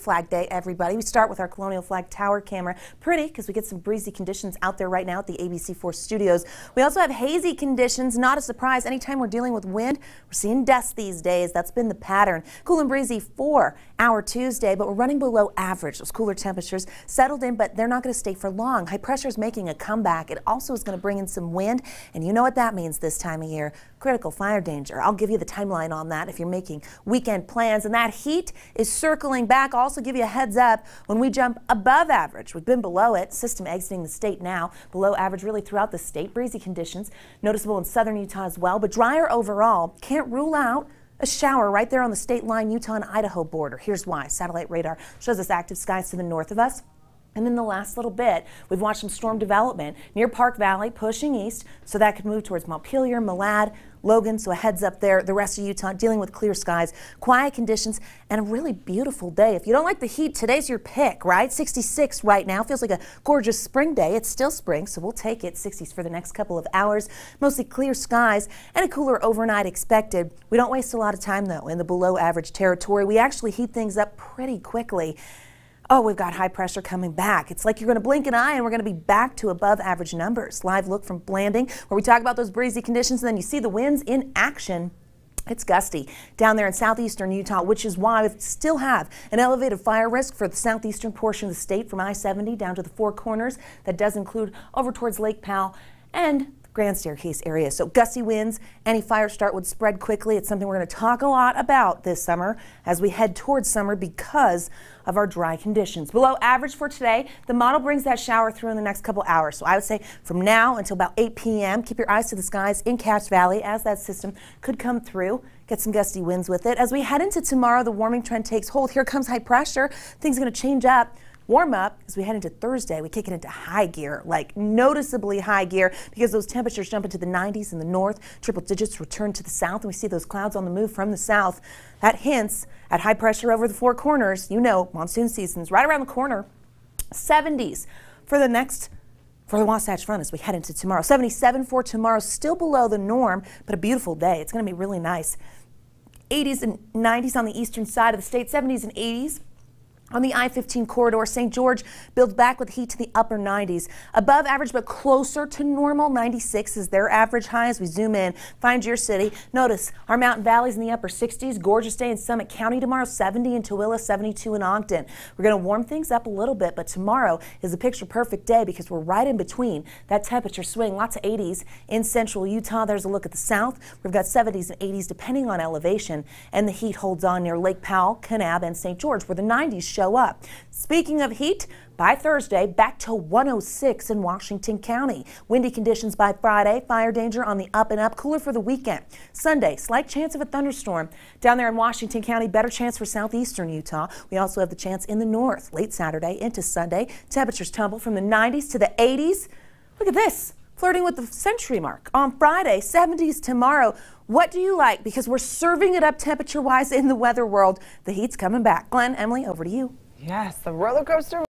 Flag Day, everybody. We start with our Colonial Flag Tower camera. Pretty because we get some breezy conditions out there right now at the ABC4 studios. We also have hazy conditions. Not a surprise. Anytime we're dealing with wind, we're seeing dust these days. That's been the pattern. Cool and breezy for our Tuesday, but we're running below average. Those cooler temperatures settled in, but they're not going to stay for long. High pressure is making a comeback. It also is going to bring in some wind, and you know what that means this time of year. Critical fire danger. I'll give you the timeline on that if you're making weekend plans. And that heat is circling back. I'll also give you a heads up when we jump above average. We've been below it. System exiting the state now. Below average really throughout the state. Breezy conditions noticeable in southern Utah as well, but drier overall. Can't rule out a shower right there on the state line, Utah and Idaho border. Here's why. Satellite radar shows us active skies to the north of us. And in the last little bit, we've watched some storm development near Park Valley, pushing east, so that could move towards Montpelier, Malad, Logan, so a heads up there. The rest of Utah dealing with clear skies, quiet conditions, and a really beautiful day. If you don't like the heat, today's your pick, right? 66 right now. Feels like a gorgeous spring day. It's still spring, so we'll take it. 60s for the next couple of hours. Mostly clear skies and a cooler overnight expected. We don't waste a lot of time, though, in the below average territory. We actually heat things up pretty quickly. Oh, we've got high pressure coming back. It's like you're going to blink an eye and we're going to be back to above average numbers. Live look from Blanding, where we talk about those breezy conditions, and then you see the winds in action. It's gusty down there in southeastern Utah, which is why we still have an elevated fire risk for the southeastern portion of the state from I-70 down to the Four Corners. That does include over towards Lake Powell and Grand Staircase area. So gusty winds, any fire start would spread quickly. It's something we're going to talk a lot about this summer as we head towards summer because of our dry conditions. Below average for today, the model brings that shower through in the next couple hours. So I would say from now until about 8 p.m., keep your eyes to the skies in Cache Valley as that system could come through. Get some gusty winds with it. As we head into tomorrow, the warming trend takes hold. Here comes high pressure. Things are going to change up. Warm up as we head into Thursday. We kick it into high gear, like noticeably high gear, because those temperatures jump into the 90s in the north. Triple digits return to the south, and we see those clouds on the move from the south. That hints at high pressure over the Four Corners. You know, monsoon season's right around the corner. 70s for the Wasatch Front as we head into tomorrow. 77 for tomorrow, still below the norm, but a beautiful day. It's going to be really nice. 80s and 90s on the eastern side of the state, 70s and 80s. On the I-15 corridor, St. George builds back with heat to the upper 90s. Above average, but closer to normal. 96 is their average high as we zoom in. Find your city. Notice our mountain valleys in the upper 60s. Gorgeous day in Summit County tomorrow. 70 in Tooele, 72 in Ogden. We're going to warm things up a little bit, but tomorrow is a picture perfect day because we're right in between that temperature swing. Lots of 80s in central Utah. There's a look at the south. We've got 70s and 80s depending on elevation, and the heat holds on near Lake Powell, Kanab, and St. George, where the 90s show up. Speaking of heat, by Thursday, back to 106 in Washington County. Windy conditions by Friday. Fire danger on the up and up. Cooler for the weekend. Sunday, slight chance of a thunderstorm. Down there in Washington County, better chance for southeastern Utah. We also have the chance in the north. Late Saturday into Sunday. Temperatures tumble from the 90s to the 80s. Look at this. Flirting with the century mark. On Friday, 70s tomorrow. What do you like? Because we're serving it up temperature-wise in the weather world. The heat's coming back. Glenn, Emily, over to you. Yes, the roller coaster.